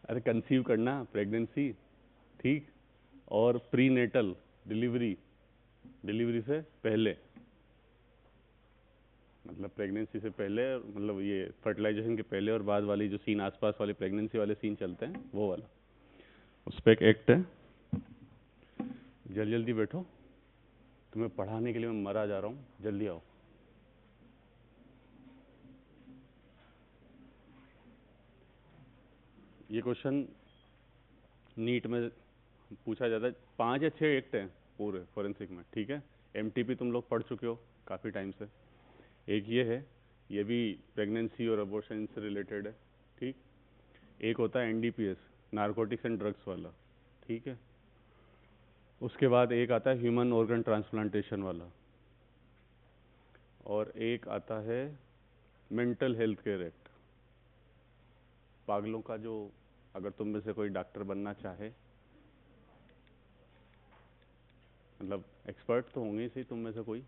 अरे कंसीव करना, प्रेगनेंसी, ठीक, और प्री नेटल डिलीवरी, डिलीवरी से पहले, मतलब प्रेगनेंसी से पहले, मतलब ये फर्टिलाइजेशन के पहले और बाद वाली जो सीन, आसपास वाले प्रेगनेंसी वाले सीन चलते हैं, वो वाला, उस पर एक एक्ट है। जल्दी जल्दी बैठो, तुम्हें पढ़ाने के लिए मैं मरा जा रहा हूँ, जल्दी आओ। ये क्वेश्चन नीट में पूछा जाता है। 5 या 6 एक्ट हैं पूरे फॉरेंसिक में, ठीक है। एमटीपी तुम लोग पढ़ चुके हो काफ़ी टाइम से। एक ये है, ये भी प्रेगनेंसी और अबॉर्शन से रिलेटेड है, ठीक। एक होता है एनडीपीएस, नारकोटिक्स एंड ड्रग्स वाला, ठीक है। उसके बाद एक आता है ह्यूमन ऑर्गन ट्रांसप्लांटेशन वाला, और एक आता है मेंटल हेल्थ केयर एक्ट। पागलों का जो, अगर तुम में से कोई डॉक्टर बनना चाहे, मतलब एक्सपर्ट तो होंगे ही सही तुम में से कोई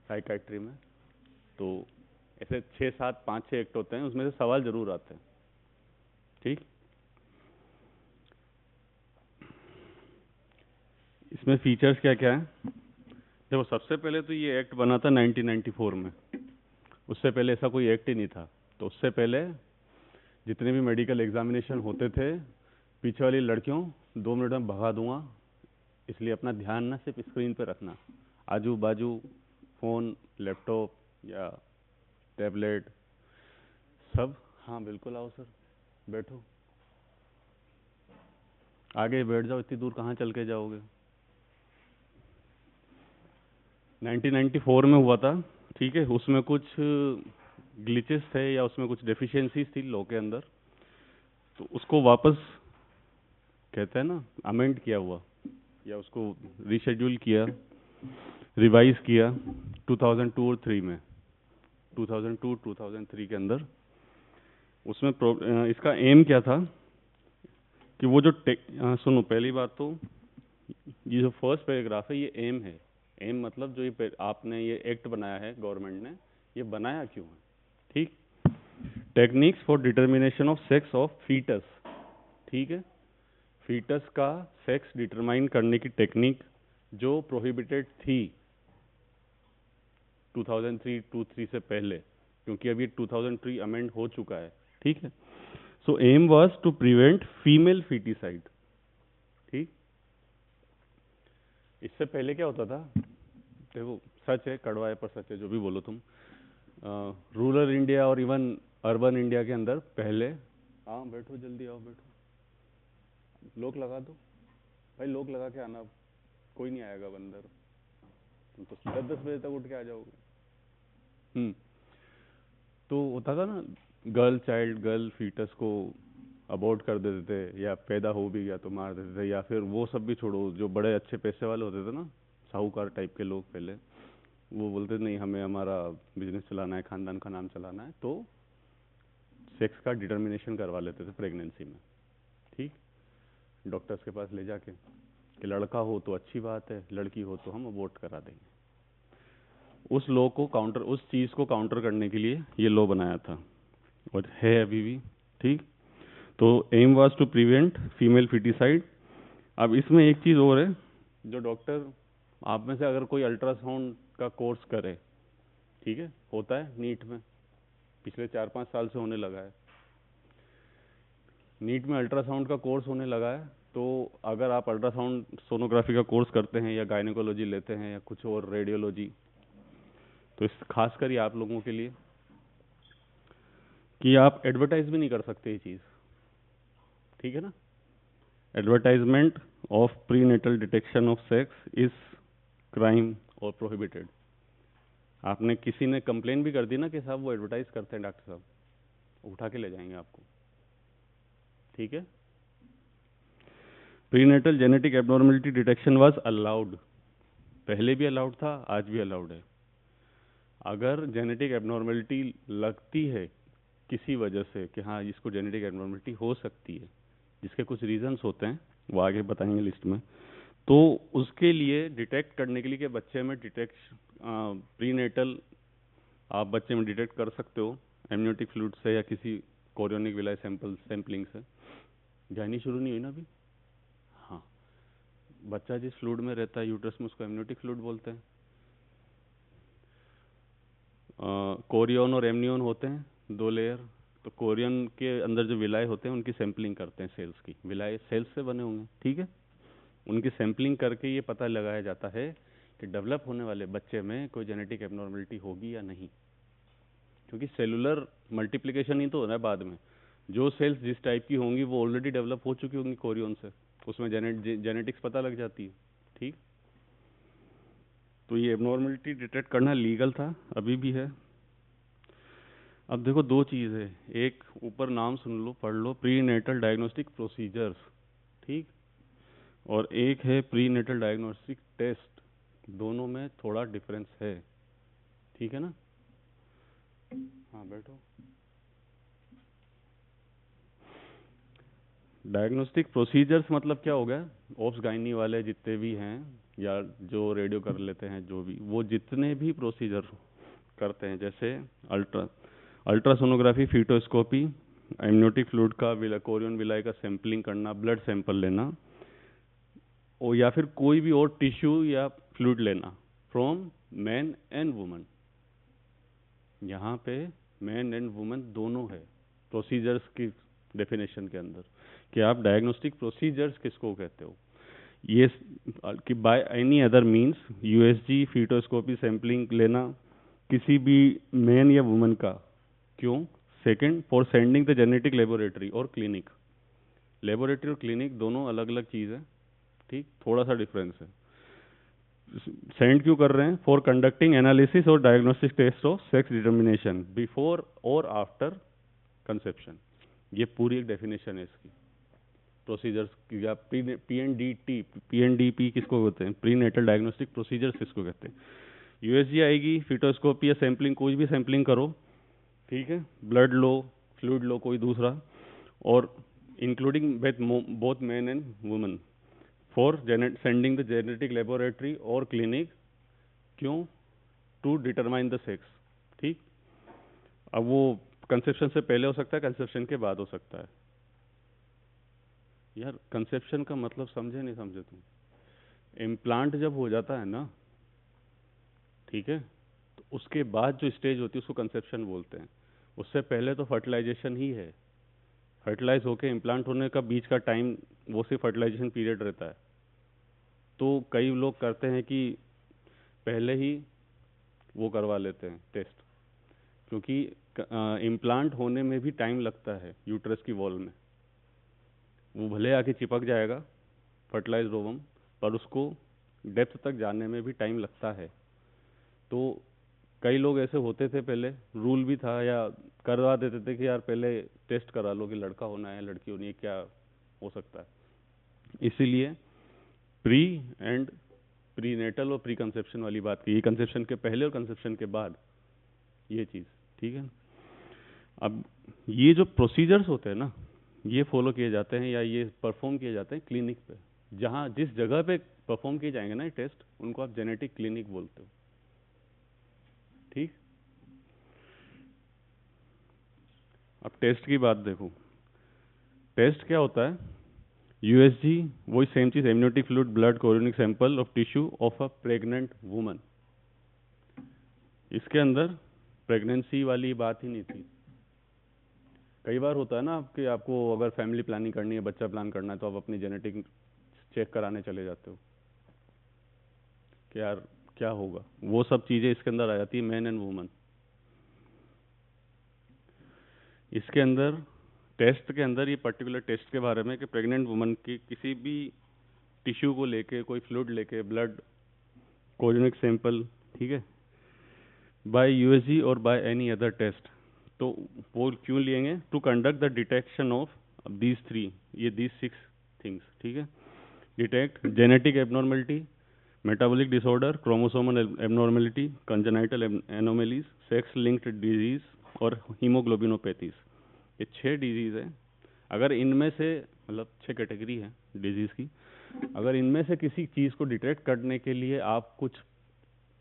साइकाइट्री में, तो ऐसे 6-7 5-6 एक्ट होते हैं, उसमें से सवाल जरूर आते हैं, ठीक। इसमें फीचर्स क्या क्या है? देखो, सबसे पहले तो ये एक्ट बना था 1994 में। उससे पहले ऐसा कोई एक्ट ही नहीं था। तो उससे पहले जितने भी मेडिकल एग्जामिनेशन होते थे, पीछे वाली लड़कियों 2 मिनट में भगा दूंगा, इसलिए अपना ध्यान ना सिर्फ स्क्रीन पे रखना, आजू बाजू फ़ोन, लैपटॉप या टैबलेट सब। हाँ बिल्कुल, आओ सर, बैठो, आगे बैठ जाओ, इतनी दूर कहाँ चल के जाओगे। 1994 में हुआ था, ठीक है। उसमें कुछ ग्लिचेस थे या उसमें कुछ डेफिशिएंसीज थी लॉ के अंदर, तो उसको वापस, कहते हैं ना, अमेंड किया हुआ, या उसको रीशेड्यूल किया, रिवाइज किया 2002 और 3 में, 2002 2003 के अंदर। उसमें इसका एम क्या था कि वो जो सुनो, पहली बात तो ये जो फर्स्ट पैराग्राफ है, ये एम है। एम मतलब जो ये आपने ये एक्ट बनाया है, गवर्नमेंट ने ये बनाया क्यों है, ठीक। Techniques for determination of sex of foetus, ठीक है। फीटस का सेक्स डिटरमाइन करने की टेक्निक जो प्रोहिबिटेड थी 2003 से पहले, क्योंकि अभी 2003 अमेंड हो चुका है, ठीक है। So aim was to prevent female foeticide, ठीक। इससे पहले क्या होता था, देखो सच है, कड़वा है पर सच है, जो भी बोलो तुम। रूरल इंडिया और इवन अर्बन इंडिया के अंदर पहले, हाँ बैठो, जल्दी आओ, बैठो, लोग लगा दो भाई, लोग लगा के आना, कोई नहीं आएगा बंदर, तुम तो 10-10 बजे तक उठ के आ जाओगे। तो होता था ना, गर्ल फीटस को अबॉर्ट कर देते थे, या पैदा हो भी गया तो मार देते थे, या फिर वो सब भी छोड़ो, जो बड़े अच्छे पैसे वाले होते थे ना, साहूकार टाइप के लोग पहले, वो बोलते नहीं, हमें हमारा बिजनेस चलाना है, खानदान का नाम चलाना है, तो सेक्स का डिटर्मिनेशन करवा लेते थे प्रेगनेंसी में, ठीक। डॉक्टर्स के पास ले जाके कि लड़का हो तो अच्छी बात है, लड़की हो तो हम अबॉर्ट करा देंगे। उस लॉ को काउंटर, उस चीज़ को काउंटर करने के लिए ये लॉ बनाया था, और है अभी भी, ठीक। तो aim was to prevent female foeticide. अब इसमें एक चीज़ और है, जो डॉक्टर, आप में से अगर कोई अल्ट्रासाउंड का कोर्स करे, ठीक है, होता है नीट में, पिछले 4-5 साल से होने लगा है, नीट में अल्ट्रासाउंड का कोर्स होने लगा है। तो अगर आप अल्ट्रासाउंड सोनोग्राफी का कोर्स करते हैं, या गायनेकोलॉजी लेते हैं, या कुछ और रेडियोलॉजी, तो इस खासकर ये आप लोगों के लिए, कि आप एडवर्टाइज भी नहीं कर सकते ये चीज़, ठीक है ना। Advertisement of prenatal detection of sex is crime और प्रोहिबिटेड। आपने किसी ने कंप्लेन भी कर दी ना कि साहब वो एडवर्टाइज करते हैं डॉक्टर साहब, उठा के ले जाएंगे आपको, ठीक है। Prenatal genetic abnormality detection was allowed, पहले भी अलाउड था, आज भी अलाउड है। अगर जेनेटिक एबनॉर्मलिटी लगती है किसी वजह से कि हाँ इसको जेनेटिक एबनॉर्मलिटी हो सकती है, जिसके कुछ रीजंस होते हैं, वो आगे बताएंगे लिस्ट में, तो उसके लिए डिटेक्ट करने के लिए कि बच्चे में प्रीनेटल, आप बच्चे में डिटेक्ट कर सकते हो एमनियोटिक फ्लूइड से या किसी कोरियोनिक विलाई सैंपलिंग से। जानी शुरू नहीं हुई ना अभी? हाँ, बच्चा जिस फ्लूइड में रहता है यूट्रस में उसको एमनियोटिक फ्लूइड बोलते हैं। कोरियन और एमनियन होते हैं 2 लेयर। तो कोरियन के अंदर जो विलाय होते हैं उनकी सैंपलिंग करते हैं सेल्स की। विलाय सेल्स से बने होंगे, ठीक है। उनकी सैंपलिंग करके ये पता लगाया जाता है कि डेवलप होने वाले बच्चे में कोई जेनेटिक एबनॉर्मलिटी होगी या नहीं, क्योंकि सेलुलर मल्टीप्लिकेशन ही तो हो रहा है बाद में। जो सेल्स जिस टाइप की होंगी वो ऑलरेडी डेवलप हो चुकी होंगी कोरियन से, उसमें जेनेटिक्स पता लग जाती है, ठीक। तो ये एबनॉर्मलिटी डिटेक्ट करना लीगल था, अभी भी है। अब देखो 2 चीज़ है, एक ऊपर नाम सुन लो, पढ़ लो, प्री नेटल डायग्नोस्टिक प्रोसीजर्स, ठीक, और एक है प्री नेटल डायग्नोस्टिक टेस्ट। दोनों में थोड़ा डिफरेंस है, ठीक है ना। हाँ बैठो। डायग्नोस्टिक प्रोसीजर्स मतलब क्या हो गया, ऑब्स गायनी वाले जितने भी हैं या जो रेडियो कर लेते हैं, जो भी वो जितने भी प्रोसीजर करते हैं, जैसे अल्ट्रासोनोग्राफी, फीटोस्कोपी, एमनियोटिक फ्लूइड का कोरियन विलाय का सैंपलिंग करना, ब्लड सैंपल लेना, और या फिर कोई भी और टिश्यू या फ्लूइड लेना फ्रॉम मैन एंड वुमन। यहाँ पे मैन एंड वुमन दोनों है प्रोसीजर्स की डेफिनेशन के अंदर, कि आप डायग्नोस्टिक प्रोसीजर्स किसको कहते हो। ये कि by any other means USG, foetoscopy sampling लेना किसी भी मैन या वुमन का, क्यों। Second, for sending the genetic laboratory और क्लिनिक। लेबोरेटरी और क्लिनिक दोनों अलग अलग चीज़ है, ठीक, थोड़ा सा डिफरेंस है। सेंड क्यों कर रहे हैं, फॉर कंडक्टिंग एनालिसिस और diagnostic test of sex determination before और आफ्टर कंसेप्शन। ये पूरी एक डेफिनेशन है इसकी प्रोसीजर्स की। या पीएनडीटी, पीएनडीपी किसको कहते हैं, प्री नेटल डायग्नोस्टिक प्रोसीजर्स किसको कहते हैं। यूएसजी आएगी, फिटोस्कोपी या सैंपलिंग, कोई भी सैंपलिंग करो, ठीक है, ब्लड लो, फ्लूइड लो कोई दूसरा, और including both man and woman, for sending the genetic laboratory और क्लिनिक, क्यों, टू डिटरमाइन द सेक्स, ठीक। अब वो कंसेप्शन से पहले हो सकता है, कंसेप्शन के बाद हो सकता है। यार कंसेप्शन का मतलब समझे नहीं समझे तुम, इम्प्लांट जब हो जाता है ना, ठीक है, तो उसके बाद जो स्टेज होती है उसको कंसेप्शन बोलते हैं। उससे पहले तो फर्टिलाइजेशन ही है, फर्टिलाइज होके इम्प्लांट होने का बीच का टाइम वो सिर्फ फर्टिलाइजेशन पीरियड रहता है। तो कई लोग करते हैं कि पहले ही वो करवा लेते हैं टेस्ट, क्योंकि इम्प्लांट होने में भी टाइम लगता है यूट्रस की वॉल में। वो भले आके चिपक जाएगा फर्टिलाइज्ड ओवम, पर उसको डेप्थ तक जाने में भी टाइम लगता है। तो कई लोग ऐसे होते थे, पहले रूल भी था या करवा देते थे कि यार पहले टेस्ट करा लो कि लड़का होना है लड़की होनी है, क्या हो सकता है। इसीलिए प्री एंड प्री नेटल और प्री कंसेप्शन वाली बात की, ये कंसेप्शन के पहले और कंसेप्शन के बाद ये चीज़, ठीक है। अब ये जो प्रोसीजर्स होते हैं ना, ये फॉलो किए जाते हैं या ये परफॉर्म किए जाते हैं क्लिनिक पे। जहाँ जिस जगह पे परफॉर्म किए जाएंगे ना ये टेस्ट, उनको आप जेनेटिक क्लिनिक बोलते हो, ठीक। अब टेस्ट की बात देखो, टेस्ट क्या होता है, यूएसजी वही सेम चीज, amniotic fluid, blood, chorionic sample of tissue of a pregnant woman. इसके अंदर प्रेगनेंसी वाली बात ही नहीं थी। कई बार होता है ना कि आपको अगर फैमिली प्लानिंग करनी है, बच्चा प्लान करना है, तो आप अपनी जेनेटिक चेक कराने चले जाते हो कि यार क्या होगा। वो सब चीज़ें इसके अंदर आ जाती है, मैन एंड वुमन। इसके अंदर टेस्ट के अंदर ये पर्टिकुलर टेस्ट के बारे में कि प्रेग्नेंट वुमन की किसी भी टिश्यू को लेके, कोई फ्लूइड लेके, ब्लड, कोरियनिक सैंपल, ठीक है, बाय यूएसजी और बाय एनी अदर टेस्ट। तो वो क्यों लेंगे, to conduct the detection of these three, ये दीज 6 थिंग्स, ठीक है। Detect genetic abnormality, metabolic disorder, chromosomal abnormality, congenital anomalies, sex linked disease और हीमोग्लोबिनोपैथीज। ये 6 डिजीज है। अगर इनमें से, मतलब 6 कैटेगरी है डिजीज की, अगर इनमें से किसी चीज़ को डिटेक्ट करने के लिए आप कुछ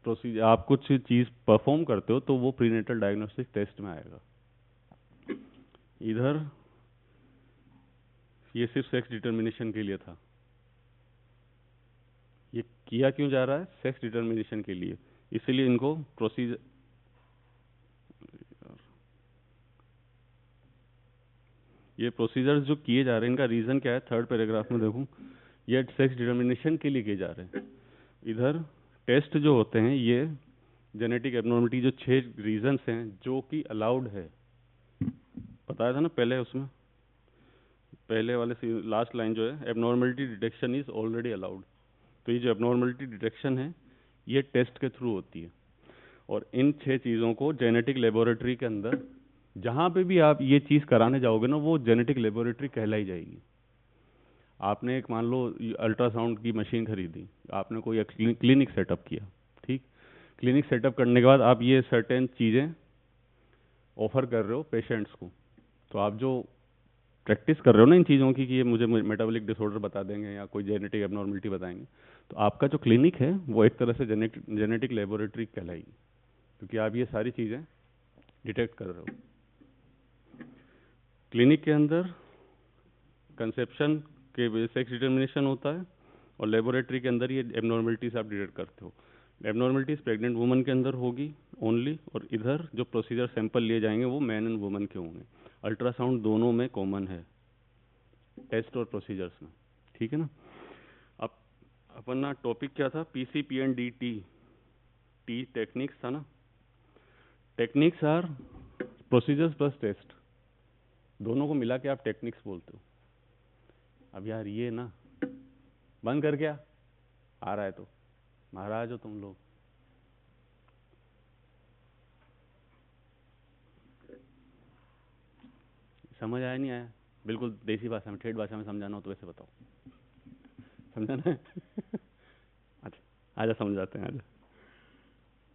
प्रोसीजर, आप कुछ चीज़ परफॉर्म करते हो, तो वो प्रीनेटल डायग्नोस्टिक टेस्ट में आएगा। इधर ये सिर्फ सेक्स डिटर्मिनेशन के लिए था। ये किया क्यों जा रहा है? सेक्स डिटर्मिनेशन के लिए। इसीलिए इनको प्रोसीजर, ये प्रोसीजर्स जो किए जा रहे हैं इनका रीज़न क्या है? थर्ड पैराग्राफ में देखूं, ये सेक्स डिटर्मिनेशन के लिए किए जा रहे हैं। इधर टेस्ट जो होते हैं ये जेनेटिक एबनॉर्मलिटी, जो 6 रीजंस हैं जो कि अलाउड है, बताया था ना पहले, उसमें पहले वाले लास्ट लाइन जो है, abnormality detection is already allowed. तो ये जो एबनॉर्मलिटी डिटेक्शन है ये टेस्ट के थ्रू होती है। और इन 6 चीज़ों को जेनेटिक लेबोरेटरी के अंदर जहाँ पे भी आप ये चीज़ कराने जाओगे ना, वो जेनेटिक लेबोरेटरी कहलाई जाएगी। आपने एक मान लो अल्ट्रासाउंड की मशीन खरीदी, आपने कोई क्लिनिक सेटअप किया, ठीक, क्लिनिक सेटअप करने के बाद आप ये सर्टेन चीज़ें ऑफर कर रहे हो पेशेंट्स को, तो आप जो प्रैक्टिस कर रहे हो ना इन चीज़ों की कि ये मुझे मेटाबॉलिक डिसऑर्डर बता देंगे या कोई जेनेटिक एबनॉर्मलिटी बताएंगे, तो आपका जो क्लिनिक है वो एक तरह से जेनेटिक लेबोरेटरी कहलाएगी, क्योंकि आप ये सारी चीज़ें डिटेक्ट कर रहे हो। क्लिनिक के अंदर कंसेप्शन के सेक्स डिटर्मिनेशन होता है और लेबोरेटरी के अंदर ये एबनॉर्मलिटीज आप डिटेक्ट करते हो। एबनॉर्मलिटीज प्रेग्नेंट वुमन के अंदर होगी ओनली, और इधर जो प्रोसीजर सैंपल लिए जाएंगे वो मैन एंड वुमन के होंगे। अल्ट्रासाउंड दोनों में कॉमन है, टेस्ट और प्रोसीजर्स में, ठीक है ना। अब अपना टॉपिक क्या था? PCPNDT, टी टेक्निक्स था ना। Techniques are procedures plus test, दोनों को मिला के आप टेक्निक्स बोलते हो। अब यार ये ना बंद कर, क्या आ रहा है तो महाराज हो तुम लोग। समझ आया नहीं आया? बिल्कुल देसी भाषा में, ठेठ भाषा में समझाना हो तो वैसे बताओ, समझाना है? अच्छा आजा समझाते हैं, आजा,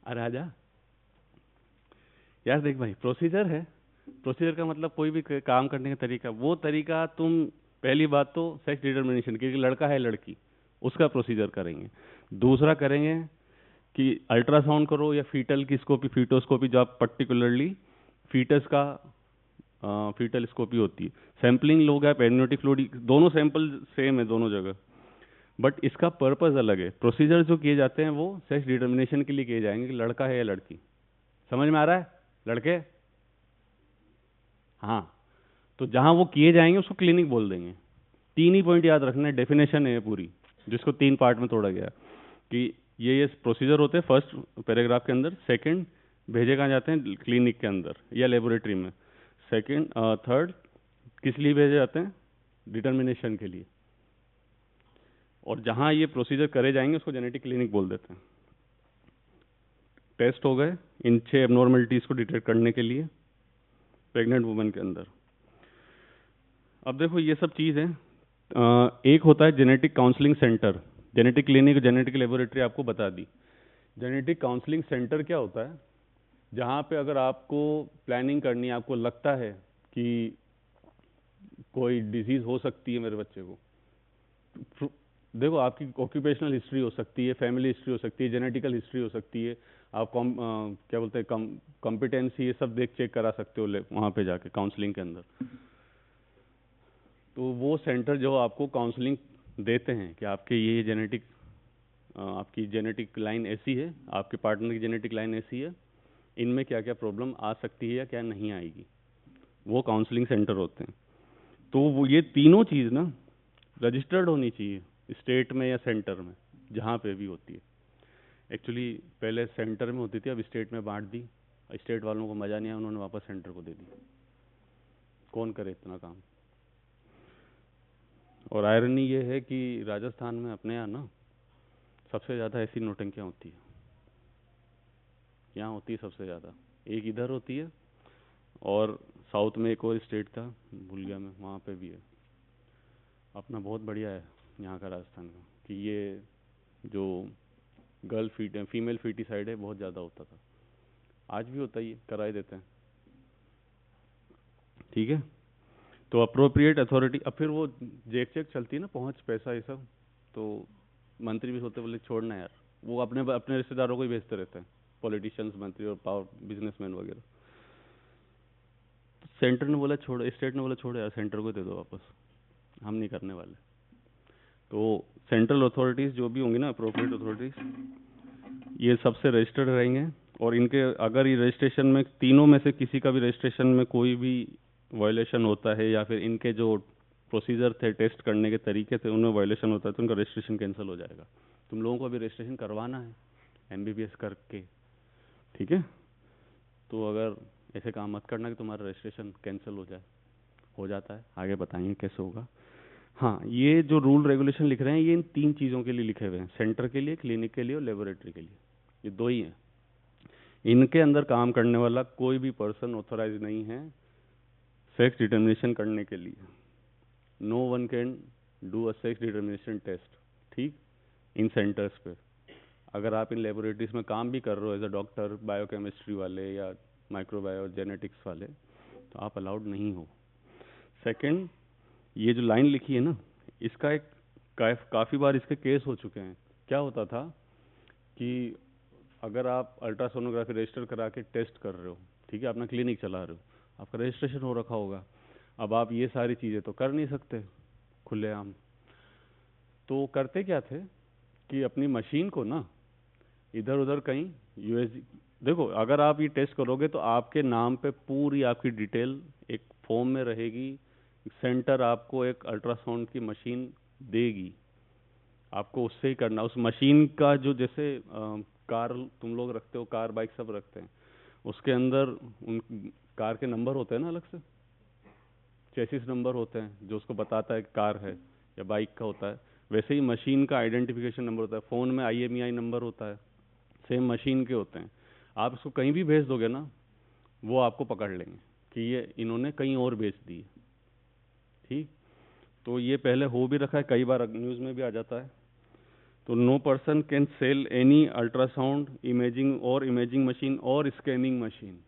अरे आजा यार। देख भाई, प्रोसीजर है, प्रोसीजर का मतलब कोई भी काम करने का तरीका, वो तरीका तुम पहली बात तो सेक्स डिटर्मिनेशन के, लड़का है लड़की उसका प्रोसीजर करेंगे। दूसरा करेंगे कि अल्ट्रासाउंड करो या फीटल की स्कोपी, फीटोस्कोपी, जो आप पर्टिकुलरली फीटस का फीटल स्कोपी होती है, सैंपलिंग लोग आप एमनियोटिक फ्लूइड, दोनों सैंपल सेम है दोनों जगह, बट इसका पर्पस अलग है। प्रोसीजर जो किए जाते हैं वो सेक्स डिटर्मिनेशन के लिए किए जाएंगे कि लड़का है या लड़की। समझ में आ रहा है? लड़के, हाँ, तो जहां वो किए जाएंगे उसको क्लिनिक बोल देंगे। 3 ही पॉइंट याद रखना है, डेफिनेशन है पूरी, जिसको 3 पार्ट में तोड़ा गया कि ये प्रोसीजर होते हैं फर्स्ट पैराग्राफ के अंदर, सेकंड भेजे कहाँ जाते हैं? क्लिनिक के अंदर या लेबोरेटरी में, सेकंड थर्ड किस लिए भेजे जाते हैं? डिटर्मिनेशन के लिए। और जहां ये प्रोसीजर करे जाएंगे उसको जेनेटिक क्लिनिक बोल देते हैं। टेस्ट हो गए इन 6 एबनॉर्मलिटीज को डिटेक्ट करने के लिए प्रेग्नेंट वुमन के अंदर। अब देखो ये सब चीज़ है, एक होता है genetic counselling centre, genetic clinic, genetic laboratory आपको बता दी। जेनेटिक काउंसलिंग सेंटर क्या होता है? जहाँ पे अगर आपको प्लानिंग करनी है, आपको लगता है कि कोई डिजीज़ हो सकती है मेरे बच्चे को, देखो आपकी ऑक्यूपेशनल हिस्ट्री हो सकती है, फैमिली हिस्ट्री हो सकती है, जेनेटिकल हिस्ट्री हो सकती है, आप क्या बोलते हैं कॉम्पिटेंसी, ये सब देख चेक करा सकते हो वहाँ पे जाके काउंसलिंग के अंदर। तो वो सेंटर जो आपको काउंसलिंग देते हैं कि आपके ये जेनेटिक, आपकी जेनेटिक लाइन ऐसी है, आपके पार्टनर की जेनेटिक लाइन ऐसी है, इनमें क्या क्या प्रॉब्लम आ सकती है या क्या नहीं आएगी, वो काउंसलिंग सेंटर होते हैं। तो वो ये तीनों चीज़ ना रजिस्टर्ड होनी चाहिए स्टेट में या सेंटर में, जहाँ पे भी होती है। एक्चुअली पहले सेंटर में होती थी, अब स्टेट में बांट दी, स्टेट वालों को मज़ा नहीं आया, उन्होंने वापस सेंटर को दे दी। कौन करे इतना काम? और आयरनी ये है कि राजस्थान में अपने यहाँ ना सबसे ज़्यादा ऐसी नौटंकियाँ होती है, यहाँ होती है सबसे ज़्यादा। एक इधर होती है और साउथ में एक और स्टेट था, भूल गया मैं, वहाँ पे भी है। अपना बहुत बढ़िया है यहाँ का राजस्थान का, कि ये जो गर्ल फीमेल फीटिसाइड है बहुत ज़्यादा होता था, आज भी होता ही है, करा ही देते हैं, ठीक है। तो अप्रोप्रिएट अथॉरिटी, अब फिर वो जेक चेक चलती है ना, पहुँच पैसा ये सब, तो मंत्री भी होते, बोले छोड़ना यार, वो अपने अपने रिश्तेदारों को ही भेजते रहते हैं, पॉलिटिशियंस, मंत्री और पावर बिजनेसमैन वगैरह। सेंटर ने बोला छोड़, स्टेट ने बोला छोड़ यार, सेंटर को दे दो वापस, हम नहीं करने वाले। तो सेंट्रल अथॉरिटीज़ जो भी होंगी ना, अप्रोप्रिएट अथॉरिटीज़, ये सबसे रजिस्टर्ड रहेंगे। और इनके अगर ये रजिस्ट्रेशन में तीनों में से किसी का भी रजिस्ट्रेशन में कोई भी वायलेशन होता है, या फिर इनके जो प्रोसीजर थे, टेस्ट करने के तरीके थे, उनमें वायलेशन होता है, तो उनका रजिस्ट्रेशन कैंसिल हो जाएगा। तुम लोगों को अभी रजिस्ट्रेशन करवाना है MBBS करके, ठीक है? तो अगर ऐसे काम मत करना कि तुम्हारा रजिस्ट्रेशन कैंसिल हो जाए। हो जाता है, आगे बताएंगे कैसे होगा। हाँ, ये जो रूल रेगुलेशन लिख रहे हैं, ये इन 3 चीज़ों के लिए लिखे हुए हैं, सेंटर के लिए, क्लिनिक के लिए और लेबोरेटरी के लिए। ये 2 ही हैं। इनके अंदर काम करने वाला कोई भी पर्सन ऑथोराइज नहीं है सेक्स डिटर्मिनेशन करने के लिए। No one can do a sex determination test, ठीक, इन सेंटर्स पे। अगर आप इन लेबोरेटरीज में काम भी कर रहे हो एज अ डॉक्टर, बायोकेमिस्ट्री वाले या माइक्रोबायो जेनेटिक्स वाले, तो आप अलाउड नहीं हो। सेकंड, ये जो लाइन लिखी है ना, इसका एक काफ़ी बार इसके केस हो चुके हैं। क्या होता था कि अगर आप अल्ट्रासोनोग्राफी रजिस्टर करा के टेस्ट कर रहे हो, ठीक है, अपना क्लिनिक चला रहे हो, आपका रजिस्ट्रेशन हो रखा होगा, अब आप ये सारी चीज़ें तो कर नहीं सकते खुलेआम। तो करते क्या थे कि अपनी मशीन को ना इधर उधर कहीं यूएसजी, देखो अगर आप ये टेस्ट करोगे तो आपके नाम पे पूरी आपकी डिटेल एक फॉर्म में रहेगी। सेंटर आपको एक अल्ट्रासाउंड की मशीन देगी, आपको उससे ही करना। उस मशीन का जो जैसे कार तुम लोग रखते हो, कार बाइक सब रखते हैं, उसके अंदर उन कार के नंबर होते हैं ना, अलग से चेसिस नंबर होते हैं जो उसको बताता है कि कार है या बाइक का होता है। वैसे ही मशीन का आइडेंटिफिकेशन नंबर होता है, फ़ोन में IMEI नंबर होता है, सेम मशीन के होते हैं। आप इसको कहीं भी भेज दोगे ना, वो आपको पकड़ लेंगे कि ये इन्होंने कहीं और बेच दी है, ठीक। तो ये पहले हो भी रखा है, कई बार न्यूज़ में भी आ जाता है। तो no person can sell any ultrasound imaging और इमेजिंग मशीन और स्कैनिंग मशीन।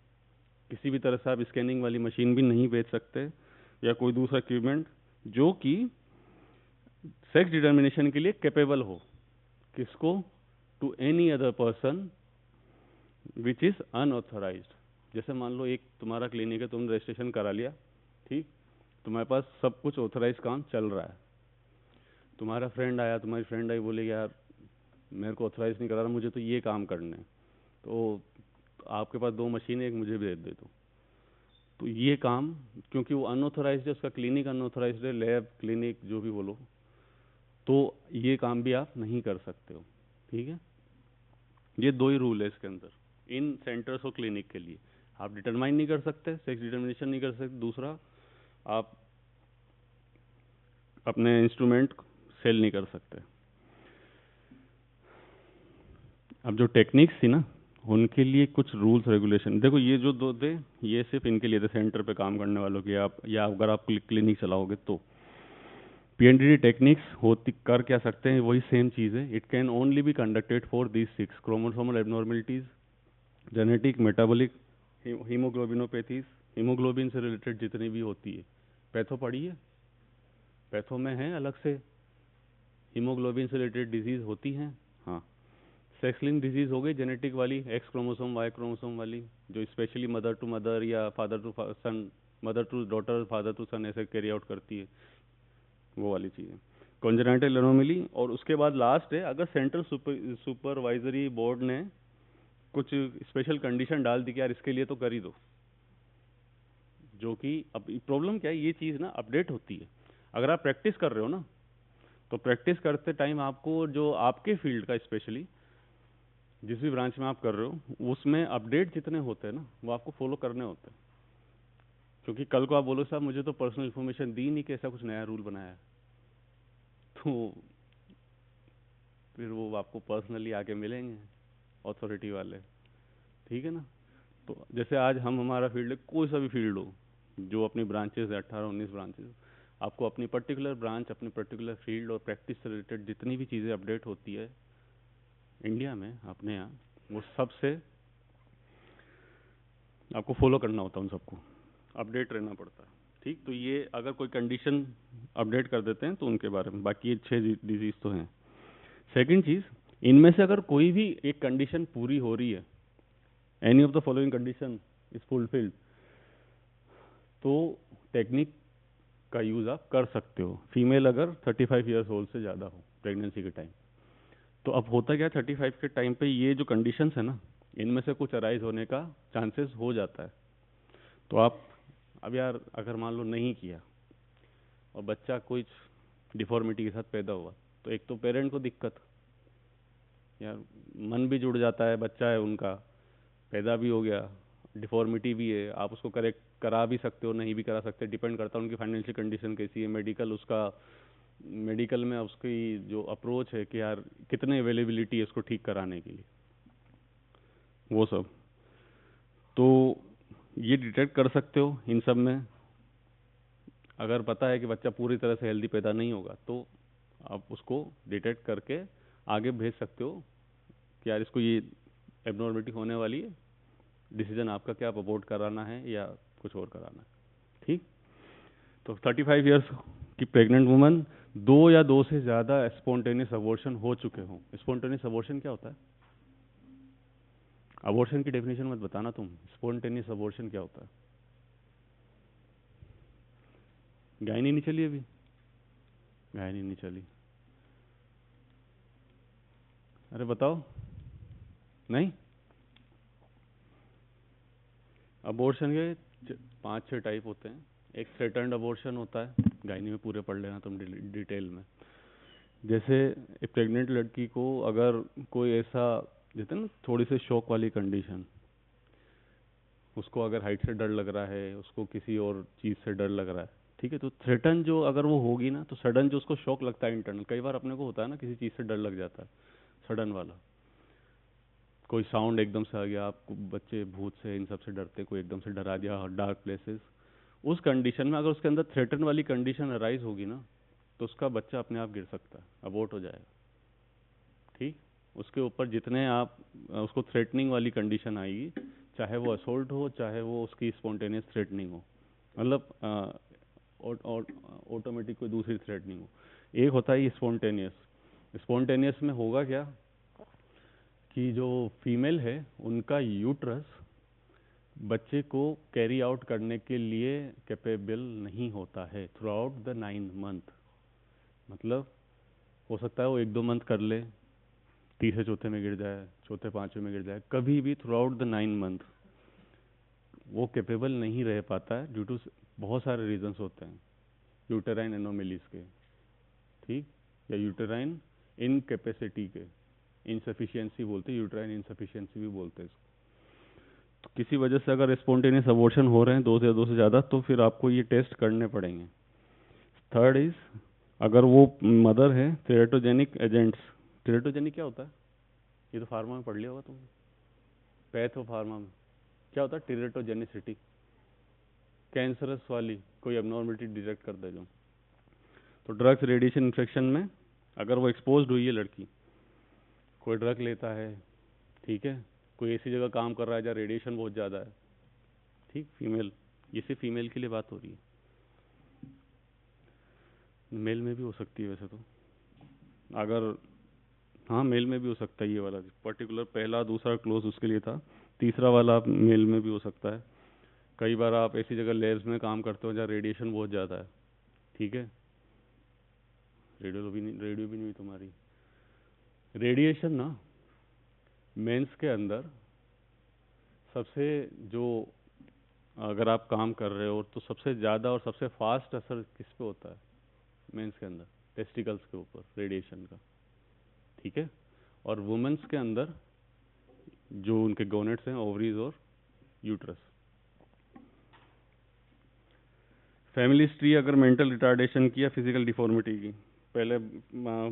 किसी भी तरह से आप स्कैनिंग वाली मशीन भी नहीं बेच सकते, या कोई दूसरा इक्विपमेंट जो कि सेक्स डिटर्मिनेशन के लिए कैपेबल हो। किसको? To any other person which is unauthorised. जैसे मान लो एक तुम्हारा क्लिनिक है, तुमने रजिस्ट्रेशन करा लिया, ठीक, तुम्हारे पास सब कुछ ऑथराइज काम चल रहा है। तुम्हारा फ्रेंड आया, तुम्हारी फ्रेंड आई, बोले यार मेरे को ऑथराइज नहीं करा रहा, मुझे तो ये काम करने हैं, तो आपके पास 2 मशीन है, एक मुझे भेज दे दो। तो ये काम, क्योंकि वो अनऑथराइज्ड है, उसका क्लिनिक अनऑथराइज्ड है, लैब क्लिनिक जो भी बोलो, तो ये काम भी आप नहीं कर सकते हो, ठीक है। ये 2 ही रूल है इसके अंदर, इन सेंटर्स और क्लिनिक के लिए। आप डिटरमाइन नहीं कर सकते, सेक्स डिटर्मिनेशन नहीं कर सकते। दूसरा, आप अपने इंस्ट्रूमेंट सेल नहीं कर सकते। अब जो टेक्निक्स थी ना, उनके लिए कुछ रूल्स रेगुलेशन, देखो ये जो 2 थे, ये सिर्फ इनके लिए थे, सेंटर पे काम करने वालों के, आप या अगर आप क्लिनिक चलाओगे तो। PNDT टेक्निक्स होती कर क्या सकते हैं, वही सेम चीज़ है। It can only be conducted for these 6 chromosomal abnormalities, genetic, metabolic, haemoglobinopathies, haemoglobin से रिलेटेड जितनी भी होती है। पैथो पढ़ी है? पैथो में है अलग से, हीमोग्लोबिन से रिलेटेड डिजीज होती हैं। हाँ, सेक्स लिंक डिजीज हो गई जेनेटिक वाली, X क्रोमोसोम Y क्रोमोसोम वाली, जो स्पेशली मदर टू मदर या father to son, mother to daughter, father to son ऐसे कैरी आउट करती है, वो वाली चीज़ें, कॉन्जेनाइटल एनोमली। और उसके बाद लास्ट है, अगर सेंट्रल सुपरवाइजरी बोर्ड ने कुछ स्पेशल कंडीशन डाल दी कि यार इसके लिए तो कर ही दो, जो कि अब प्रॉब्लम क्या है, ये चीज़ ना अपडेट होती है। अगर आप प्रैक्टिस कर रहे हो ना, तो प्रैक्टिस करते टाइम आपको जो आपके फील्ड का, स्पेशली जिस भी ब्रांच में आप कर रहे हो, उसमें अपडेट जितने होते हैं ना, वो आपको फॉलो करने होते हैं। क्योंकि कल को आप बोलो साहब मुझे तो पर्सनल इन्फॉर्मेशन दी नहीं कि ऐसा कुछ नया रूल बनाया है, तो फिर वो आपको पर्सनली आके मिलेंगे अथॉरिटी वाले, ठीक है ना। तो जैसे आज हमारा फील्ड है, कोई सा भी फील्ड हो, जो अपनी ब्रांचेस है, 18-19 ब्रांचेस, आपको अपनी पर्टिकुलर ब्रांच, अपनी पर्टिकुलर फील्ड और प्रैक्टिस से रिलेटेड जितनी भी चीज़ें अपडेट होती है इंडिया में अपने यहाँ, वो सबसे आपको फॉलो करना होता है, उन सबको अपडेट रहना पड़ता है, ठीक। तो ये अगर कोई कंडीशन अपडेट कर देते हैं तो उनके बारे में, बाकी ये 6 डिजीज़ तो हैं। सेकंड चीज़, इनमें से अगर कोई भी एक कंडीशन पूरी हो रही है, any of the following condition is fulfilled, तो टेक्निक का यूज़ आप कर सकते हो, फीमेल अगर 35 ईयर्स ओल्ड से ज़्यादा हो प्रेगनेंसी के टाइम। तो अब होता क्या है, 35 के टाइम पे ये जो कंडीशंस है ना, इनमें से कुछ अराइज होने का चांसेस हो जाता है। तो आप अब यार अगर मान लो नहीं किया और बच्चा कुछ डिफॉर्मिटी के साथ पैदा हुआ, तो एक तो पेरेंट को दिक्कत, यार मन भी जुड़ जाता है, बच्चा है उनका, पैदा भी हो गया, डिफॉर्मिटी भी है, आप उसको करेक्ट करा भी सकते हो, नहीं भी करा सकते, डिपेंड करता है उनकी फाइनेंशियल कंडीशन कैसी है, मेडिकल में उसकी जो अप्रोच है कि यार कितने अवेलेबिलिटी है उसको ठीक कराने के लिए, वो सब। तो ये डिटेक्ट कर सकते हो इन सब में। अगर पता है कि बच्चा पूरी तरह से हेल्दी पैदा नहीं होगा, तो आप उसको डिटेक्ट करके आगे भेज सकते हो कि यार इसको ये एबनॉर्मलिटी होने वाली है, डिसीजन आपका क्या, आप अबॉर्ट कराना है या कुछ और कराना है। ठीक। तो 35 ईयर्स की प्रेग्नेंट वुमन, 2 या 2 से ज़्यादा स्पॉन्टेनियस अबॉर्शन हो चुके हों। स्पॉन्टेनियस अबॉर्शन क्या होता है? अबॉर्शन की डेफिनेशन मत बताना तुम, स्पॉन्टेनियस अबॉर्शन क्या होता है? गायनी नहीं चली अभी? गायनी नहीं चली? अरे बताओ। नहीं? अबॉर्शन के 5-6 टाइप होते हैं। एक थ्रेटन्ड अबॉर्शन होता है, गायनी में पूरे पढ़ लेना तुम डिटेल में। जैसे एक प्रेग्नेंट लड़की को अगर कोई ऐसा, जैसे ना थोड़ी सी शॉक वाली कंडीशन, उसको अगर हाइट से डर लग रहा है, उसको किसी और चीज़ से डर लग रहा है, ठीक है, तो थ्रेटन जो अगर वो होगी ना, तो सडन जो उसको शॉक लगता है इंटरनल, कई बार अपने को होता है ना किसी चीज़ से डर लग जाता है, सडन वाला, कोई साउंड एकदम से आ गया, आपको बच्चे भूत से इन सब से डरते, कोई एकदम से डरा दिया, डार्क प्लेसेस, उस कंडीशन में अगर उसके अंदर थ्रेटन वाली कंडीशन अराइज होगी ना, तो उसका बच्चा अपने आप गिर सकता है, अबॉर्ट हो जाएगा। ठीक। उसके ऊपर जितने आप उसको थ्रेटनिंग वाली कंडीशन आएगी, चाहे वो असोल्ट हो, चाहे वो उसकी स्पॉन्टेनियस थ्रेटनिंग हो, मतलब ऑटोमेटिक कोई दूसरी थ्रेटनिंग हो। एक होता है ये स्पॉन्टेनियस। स्पॉन्टेनियस में होगा क्या कि जो फीमेल है उनका यूट्रस बच्चे को कैरी आउट करने के लिए कैपेबल नहीं होता है थ्रू आउट द 9 मंथ। मतलब हो सकता है वो 1-2 मंथ कर ले, तीसरे चौथे में गिर जाए, चौथे पांचवें में गिर जाए, कभी भी थ्रू आउट द 9 मंथ वो कैपेबल नहीं रह पाता है, ड्यू टू बहुत सारे रीजंस होते हैं यूटेराइन एनोमेलीज के, ठीक, या यूटेराइन इनकेपेसिटी के, इनसफिशियंसी बोलते हैं, यूटेराइन इनसफिशियंसी भी बोलते हैं इसको। तो किसी वजह से अगर स्पॉन्टेनियस अबॉर्शन हो रहे हैं 2 से ज़्यादा, तो फिर आपको ये टेस्ट करने पड़ेंगे। थर्ड इज, अगर वो मदर है, टेरेटोजेनिक एजेंट्स। टेरेटोजेनिक क्या होता है? ये तो फार्मा में पढ़ लिया होगा तुमने, पैथो फार्मा में। क्या होता है टेरेटोजेनिसिटी? कैंसरस वाली कोई एबनॉर्मलिटी डिटेक्ट कर दे जो। तो ड्रग्स, रेडिएशन, इन्फेक्शन में अगर वो एक्सपोज्ड हुई है लड़की, कोई ड्रग लेता है, ठीक है, कोई ऐसी जगह काम कर रहा है जहाँ रेडिएशन बहुत ज़्यादा है, ठीक, फीमेल, ये सिर्फ फीमेल के लिए बात हो रही है, मेल में भी हो सकती है वैसे तो, अगर, हाँ मेल में भी हो सकता है, ये वाला पर्टिकुलर पहला दूसरा क्लोज उसके लिए था, तीसरा वाला मेल में भी हो सकता है। कई बार आप ऐसी जगह लैब्स में काम करते हो जहाँ रेडिएशन बहुत ज़्यादा है, ठीक है, रेडियो भी नहीं हुई तुम्हारी। रेडिएशन ना मेंस के अंदर सबसे, जो अगर आप काम कर रहे हो तो सबसे ज़्यादा और सबसे फास्ट असर किस पे होता है मेंस के अंदर? टेस्टिकल्स के ऊपर रेडिएशन का, ठीक है। और वुमेन्स के अंदर जो उनके गोनेट्स हैं, ओवरीज और यूट्रस। फैमिली हिस्ट्री अगर मेंटल रिटार्डेशन की या फिजिकल डिफॉर्मिटी की, पहले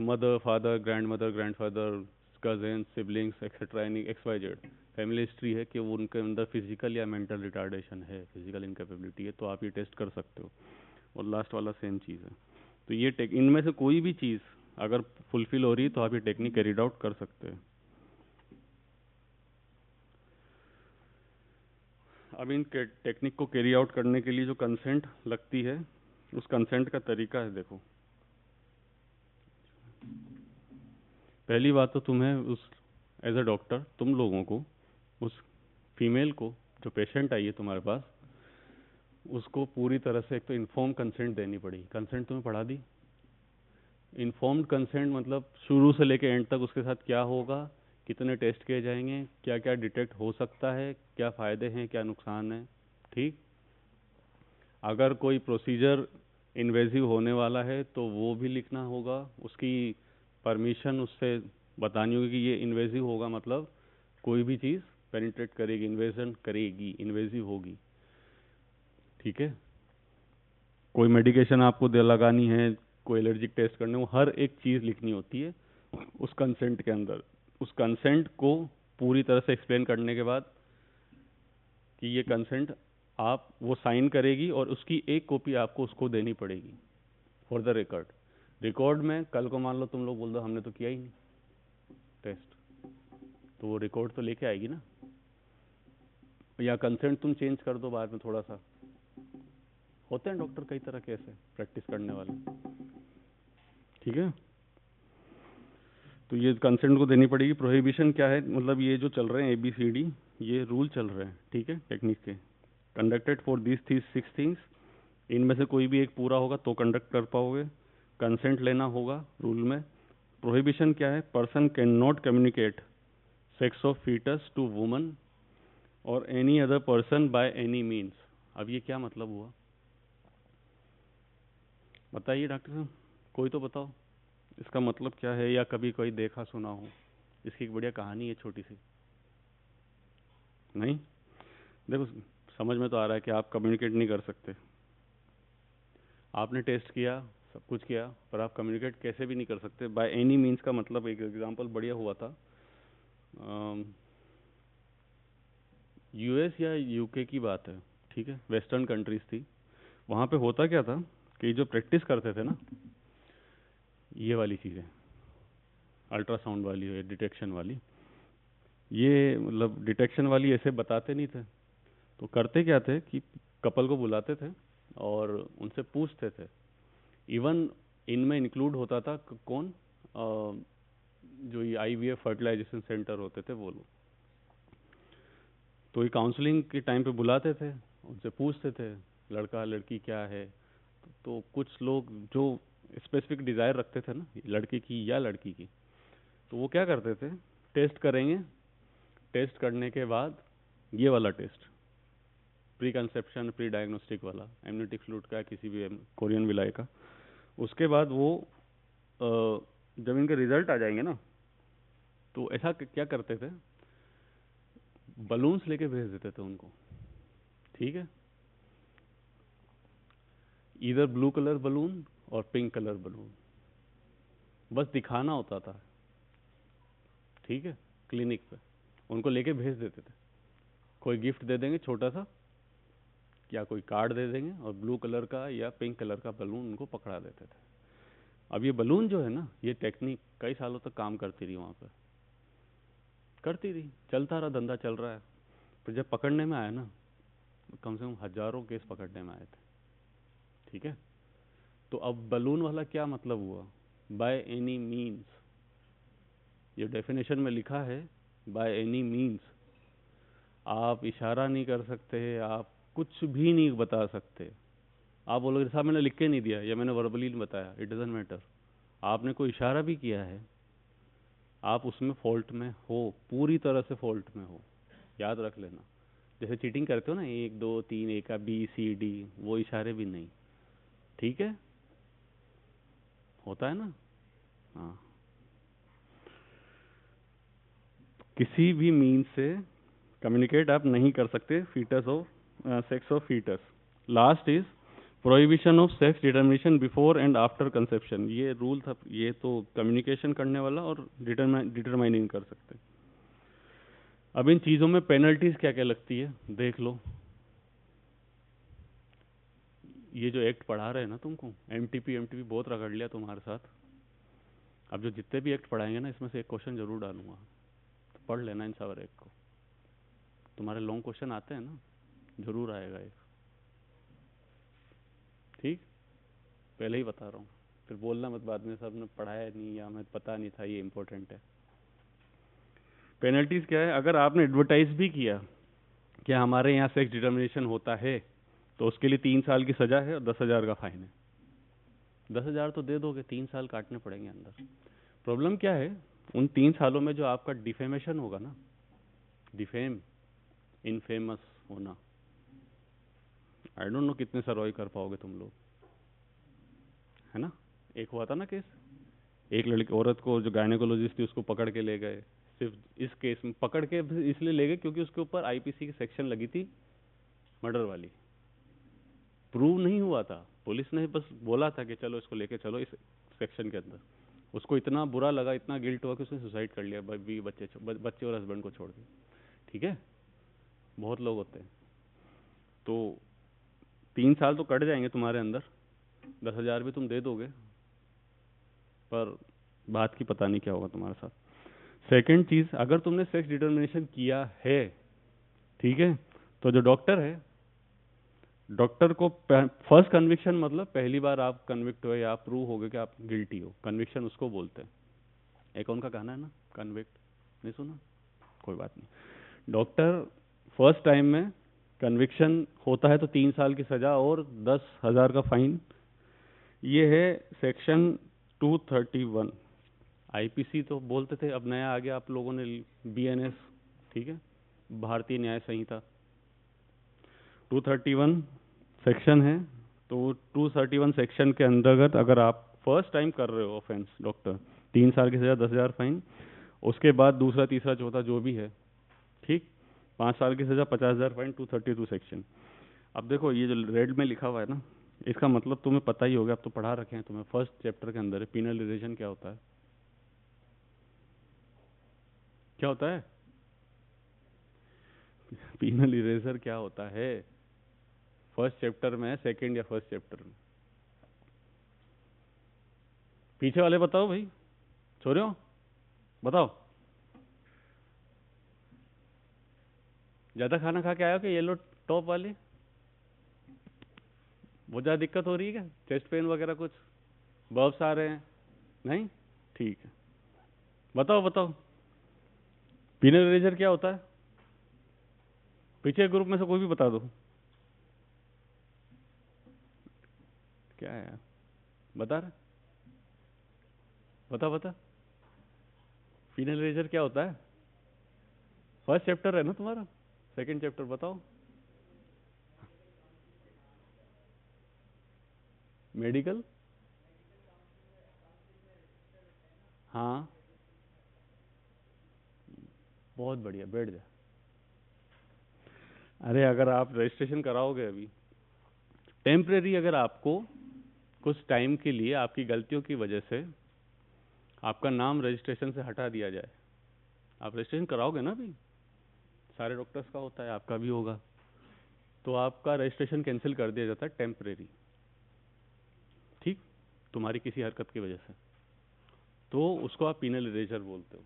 mother, father, grand mother, grandfather, cousin, siblings etcetera, यानी XYZ फैमिली हिस्ट्री है कि वो उनके अंदर फिजिकल या मेंटल रिटार्डेशन है, फिजिकल इनकेपेबिलिटी है, तो आप ये टेस्ट कर सकते हो। और लास्ट वाला सेम चीज़ है। तो ये इनमें से कोई भी चीज़ अगर फुलफिल हो रही है तो आप ये टेक्निक कैरिड आउट कर सकते हैं। अब इन टेक्निक को कैरी आउट करने के लिए जो कंसेंट लगती है, उस कंसेंट का तरीका है, देखो। पहली बात तो तुम्हें उस, एज अ डॉक्टर, तुम लोगों को उस फीमेल को, जो पेशेंट आई है तुम्हारे पास, उसको पूरी तरह से एक तो इन्फॉर्म कंसेंट देनी पड़ेगी। कंसेंट तुम्हें पढ़ा दी। इन्फॉर्म्ड कंसेंट मतलब शुरू से लेकर एंड तक उसके साथ क्या होगा, कितने टेस्ट किए जाएंगे, क्या क्या डिटेक्ट हो सकता है, क्या फ़ायदे हैं, क्या नुकसान है। ठीक। अगर कोई प्रोसीजर इन्वेजिव होने वाला है तो वो भी लिखना होगा, उसकी परमिशन उससे बतानी होगी कि ये इन्वेजिव होगा, मतलब कोई भी चीज़ पेनिट्रेट करेगी, इन्वेजन करेगी, इन्वेजिव होगी। ठीक है। कोई मेडिकेशन आपको दे लगानी है, कोई एलर्जिक टेस्ट करने, वो हर एक चीज़ लिखनी होती है उस कंसेंट के अंदर। उस कंसेंट को पूरी तरह से एक्सप्लेन करने के बाद कि ये कंसेंट आप, वो साइन करेगी और उसकी एक कॉपी आपको उसको देनी पड़ेगी फॉर द रिकॉर्ड। रिकॉर्ड में कल को मान लो तुम लोग बोल दो हमने तो किया ही नहीं टेस्ट, तो वो रिकॉर्ड तो लेके आएगी ना। या कंसेंट तुम चेंज कर दो बाद में थोड़ा सा, होते हैं डॉक्टर कई तरह के ऐसे प्रैक्टिस करने वाले। ठीक है। तो ये कंसेंट को देनी पड़ेगी। प्रोहिबिशन क्या है, मतलब ये जो चल रहे हैं ABCD, ये रूल चल रहे हैं, ठीक है, टेक्निक के। कंडक्टेड फॉर दिस 6 थिंग्स, इनमें से कोई भी एक पूरा होगा तो कंडक्ट कर पाओगे। कंसेंट लेना होगा रूल में। प्रोहिबिशन क्या है, person can not communicate sex of foetus to woman और any other person by any means. अब ये क्या मतलब हुआ, बताइए डॉक्टर साहब, कोई तो बताओ इसका मतलब क्या है, या कभी कोई देखा सुना हो। इसकी एक बढ़िया कहानी है छोटी सी। नहीं, देखो समझ में तो आ रहा है कि आप कम्युनिकेट नहीं कर सकते। आपने टेस्ट किया, सब कुछ किया, पर आप कम्युनिकेट कैसे भी नहीं कर सकते बाय एनी मीन्स का मतलब, एक एग्जांपल बढ़िया हुआ था। US या UK की बात है, ठीक है, वेस्टर्न कंट्रीज थी। वहाँ पे होता क्या था कि जो प्रैक्टिस करते थे ना, ये वाली चीज़ें, अल्ट्रासाउंड वाली है, डिटेक्शन वाली, ये मतलब डिटेक्शन वाली ऐसे बताते नहीं थे। तो करते क्या थे कि कपल को बुलाते थे और उनसे पूछते थे। इवन इनमें इंक्लूड होता था कौन, जो ये IVF फर्टिलाइजेशन सेंटर होते थे वो लोग। तो ये काउंसलिंग के टाइम पे बुलाते थे, उनसे पूछते थे लड़का लड़की क्या है। तो कुछ लोग जो स्पेसिफिक डिज़ायर रखते थे ना, लड़के की या लड़की की, तो वो क्या करते थे, टेस्ट करेंगे। टेस्ट करने के बाद ये वाला test, pre conception pre diagnostic वाला, एमनियोटिक फ्लूइड का, किसी भी कोरियन विलाय का, उसके बाद वो जब इनके रिजल्ट आ जाएंगे ना, तो ऐसा क्या करते थे, बलून्स लेके भेज देते थे उनको। ठीक है, इधर ब्लू कलर बलून और पिंक कलर बलून, बस दिखाना होता था। ठीक है, क्लिनिक पे उनको लेके भेज देते थे। कोई गिफ्ट दे देंगे छोटा सा, या कोई कार्ड दे देंगे, और ब्लू कलर का या पिंक कलर का बलून उनको पकड़ा देते थे। अब ये बलून जो है ना, ये टेक्निक कई सालों तक काम करती रही वहाँ पे, करती रही, चलता रहा, धंधा चल रहा है। फिर जब पकड़ने में आया ना, कम से कम हजारों केस पकड़ने में आए थे। ठीक है, तो अब बलून वाला क्या मतलब हुआ, बाय एनी मीन्स, ये डेफिनेशन में लिखा है, बाय एनी मीन्स। आप इशारा नहीं कर सकते, आप कुछ भी नहीं बता सकते। आप बोलोगे साहब मैंने लिख के नहीं दिया या मैंने वर्बली नहीं बताया, इट डजंट मैटर। आपने कोई इशारा भी किया है, आप उसमें फॉल्ट में हो, पूरी तरह से फॉल्ट में हो, याद रख लेना। जैसे चीटिंग करते हो ना, 1 2 3 A का BCD, वो इशारे भी नहीं। ठीक है, होता है ना। हाँ, किसी भी मीन से कम्युनिकेट आप नहीं कर सकते foetus of sex of foetus. Last is prohibition of sex determination before and after conception. ये रूल था, ये तो कम्युनिकेशन करने वाला और डिटरमाइन नहीं कर सकते। अब इन चीज़ों में पेनल्टीज क्या क्या लगती है देख लो। ये जो एक्ट पढ़ा रहे हैं ना तुमको, MTP बहुत रगड़ लिया तुम्हारे साथ। अब जो जितने भी एक्ट पढ़ाएंगे ना, इसमें से एक क्वेश्चन जरूर डालूंगा, तो पढ़ लेना इन सब एक्ट को। तुम्हारे लॉन्ग क्वेश्चन आते हैं ना, जरूर आएगा एक। ठीक, पहले ही बता रहा हूँ, फिर बोलना मत बाद में सब ने पढ़ाया नहीं या हमें पता नहीं था, ये इंपॉर्टेंट है। पेनल्टीज क्या है, अगर आपने एडवर्टाइज भी किया कि हमारे यहाँ सेक्स डिटर्मिनेशन होता है, तो उसके लिए 3 साल की सजा है और 10,000 का फाइन है। 10,000 तो दे दोगे, 3 साल काटने पड़ेंगे अंदर। प्रॉब्लम क्या है, उन 3 सालों में जो आपका डिफेमेशन होगा ना, डिफेम, इनफेमस होना, आई डोंट नो कितने सर्वाइव कर पाओगे तुम लोग, है ना। एक हुआ था ना केस, एक लड़की औरत को जो गायनेकोलॉजिस्ट थी उसको पकड़ के ले गए, सिर्फ इस केस में पकड़ के इसलिए ले गए क्योंकि उसके ऊपर आईपीसी की सेक्शन लगी थी मर्डर वाली। प्रूव नहीं हुआ था, पुलिस ने बस बोला था कि चलो इसको लेके चलो इस सेक्शन के अंदर। उसको इतना बुरा लगा, इतना गिल्ट हुआ कि उसने सुसाइड कर लिया, बच्चे और हस्बैंड को छोड़ के। ठीक है, बहुत लोग होते हैं। तो 3 साल तो कट जाएंगे तुम्हारे अंदर, 10,000 भी तुम दे दोगे, पर बात की पता नहीं क्या होगा तुम्हारे साथ। सेकंड चीज, अगर तुमने सेक्स डिटर्मिनेशन किया है, ठीक है, तो जो डॉक्टर है, डॉक्टर को फर्स्ट कन्विक्शन मतलब पहली बार आप कन्विक्ट हुए या आप प्रूव हो गए कि आप गिल्टी हो, कन्विक्शन उसको बोलते हैं। एक उनका गाना है ना, कन्विक्ट, नहीं सुना? कोई बात नहीं। डॉक्टर फर्स्ट टाइम में कन्विक्शन होता है तो 3 साल की सजा और 10,000 का फाइन। ये है सेक्शन 231। आईपीसी तो बोलते थे, अब नया आ गया, आप लोगों ने बीएनएस, ठीक है, भारतीय न्याय संहिता। 231 सेक्शन है, तो 231 सेक्शन के अंतर्गत अगर आप फर्स्ट टाइम कर रहे हो ऑफेंस, डॉक्टर, 3 साल की सजा, 10,000 फाइन। उसके बाद दूसरा, तीसरा, चौथा जो भी है, ठीक, 5 साल की सजा, 50,000 फाइन, 232 सेक्शन। अब देखो ये जो रेड में लिखा हुआ है ना, इसका मतलब तुम्हें पता ही होगा, अब तो पढ़ा रखे हैं तुम्हें, फर्स्ट चैप्टर के अंदर है। पीनल इरेजन क्या होता है? क्या होता है? पीनल इरेजर क्या होता है? फर्स्ट चैप्टर में है, सेकंड या फर्स्ट चैप्टर में? पीछे वाले बताओ भाई, छोरियो बताओ। ज्यादा खाना खा के आए हो कि येलो टॉप वाले? बहुत ज्यादा दिक्कत हो रही है क्या? चेस्ट पेन वगैरह कुछ, बर्ब्स आ रहे हैं? नहीं, ठीक है, बताओ बताओ, पीनल इरेजर क्या होता है? पीछे ग्रुप में से कोई भी बता दो। क्या है यार, बता रहे, बता बता, पीनल इरेजर क्या होता है? फर्स्ट चैप्टर है ना तुम्हारा, सेकंड चैप्टर बताओ। मेडिकल, हाँ, बहुत बढ़िया, बैठ जा। अरे अगर आप रजिस्ट्रेशन कराओगे अभी, टेम्परेरी, अगर आपको कुछ टाइम के लिए आपकी गलतियों की वजह से आपका नाम रजिस्ट्रेशन से हटा दिया जाए, आप रजिस्ट्रेशन कराओगे ना अभी, सारे डॉक्टर्स का होता है, आपका भी होगा, तो आपका रजिस्ट्रेशन कैंसिल कर दिया जाता है टेम्परेरी, ठीक, तुम्हारी किसी हरकत की वजह से, तो उसको आप पीनल इरेजर बोलते हो।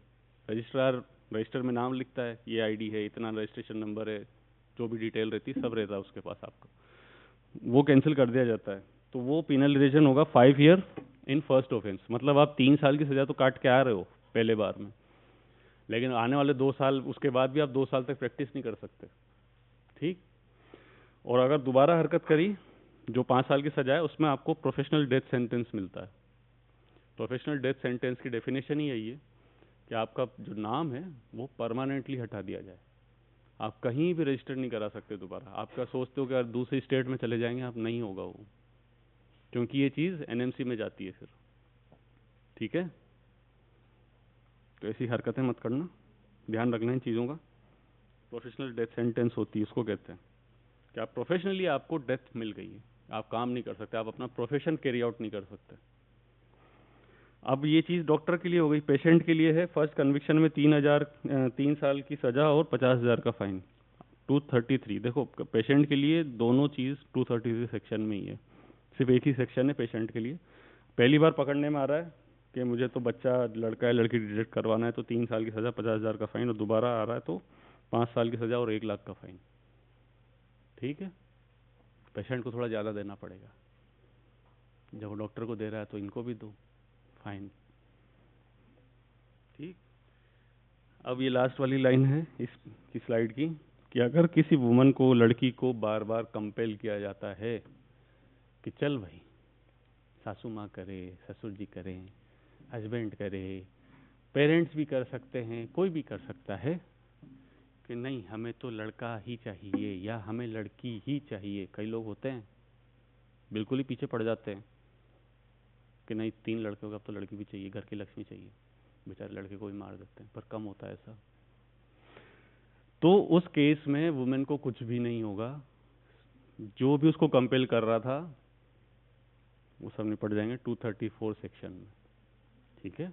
रजिस्ट्रार रजिस्टर में नाम लिखता है, ये आईडी है, इतना रजिस्ट्रेशन नंबर है, जो भी डिटेल रहती है सब रहता है उसके पास आपका, वो कैंसिल कर दिया जाता है। तो वो पीनल इरेजन होगा 5 ईयर इन फर्स्ट ऑफेंस, मतलब आप 3 साल की सजा तो काट के आ रहे हो पहले बार में, लेकिन आने वाले 2 साल उसके बाद भी आप 2 साल तक प्रैक्टिस नहीं कर सकते, ठीक। और अगर दोबारा हरकत करी, जो 5 साल की सजा है, उसमें आपको प्रोफेशनल डेथ सेंटेंस मिलता है। प्रोफेशनल डेथ सेंटेंस की डेफिनेशन ही यही है कि आपका जो नाम है वो परमानेंटली हटा दिया जाए, आप कहीं भी रजिस्टर नहीं करा सकते दोबारा। आपका सोचते हो कि यार दूसरी स्टेट में चले जाएंगे आप, नहीं होगा वो, क्योंकि ये चीज़ एनएमसी में जाती है फिर, ठीक है। तो ऐसी हरकतें मत करना, ध्यान रखना इन चीज़ों का। प्रोफेशनल डेथ सेंटेंस होती है, उसको कहते हैं कि आप प्रोफेशनली, आपको डेथ मिल गई है, आप काम नहीं कर सकते, आप अपना प्रोफेशन कैरी आउट नहीं कर सकते। अब ये चीज़ डॉक्टर के लिए हो गई, पेशेंट के लिए है, फर्स्ट कन्विक्शन में 3 साल की सजा और 50,000 का फाइन। 233, देखो पेशेंट के लिए दोनों चीज़ 233 सेक्शन में ही है, सिर्फ एक ही सेक्शन है पेशेंट के लिए। पहली बार पकड़ने में आ रहा है कि मुझे तो बच्चा लड़का है लड़की डिटेक्ट करवाना है, तो 3 साल की सजा, 50,000 का फाइन, और दोबारा आ रहा है तो 5 साल की सजा और 1 लाख का फाइन, ठीक है। पेशेंट को थोड़ा ज़्यादा देना पड़ेगा, जब वो डॉक्टर को दे रहा है तो इनको भी दो फाइन, ठीक। अब ये लास्ट वाली लाइन है इस की स्लाइड की, कि अगर किसी वुमन को, लड़की को बार बार कंपेल किया जाता है कि चल भाई, सासू माँ करे, ससुर जी करें, हस्बैंड करे, पेरेंट्स भी कर सकते हैं, कोई भी कर सकता है, कि नहीं हमें तो लड़का ही चाहिए या हमें लड़की ही चाहिए। कई लोग होते हैं बिल्कुल ही पीछे पड़ जाते हैं कि नहीं 3 लड़के हो गए, अब तो लड़की भी चाहिए, घर की लक्ष्मी चाहिए, बेचारे लड़के को भी मार देते हैं, पर कम होता है ऐसा। तो उस केस में वुमेन को कुछ भी नहीं होगा, जो भी उसको कंपेल कर रहा था वो सब निपट जाएंगे 234 सेक्शन में, ठीक है।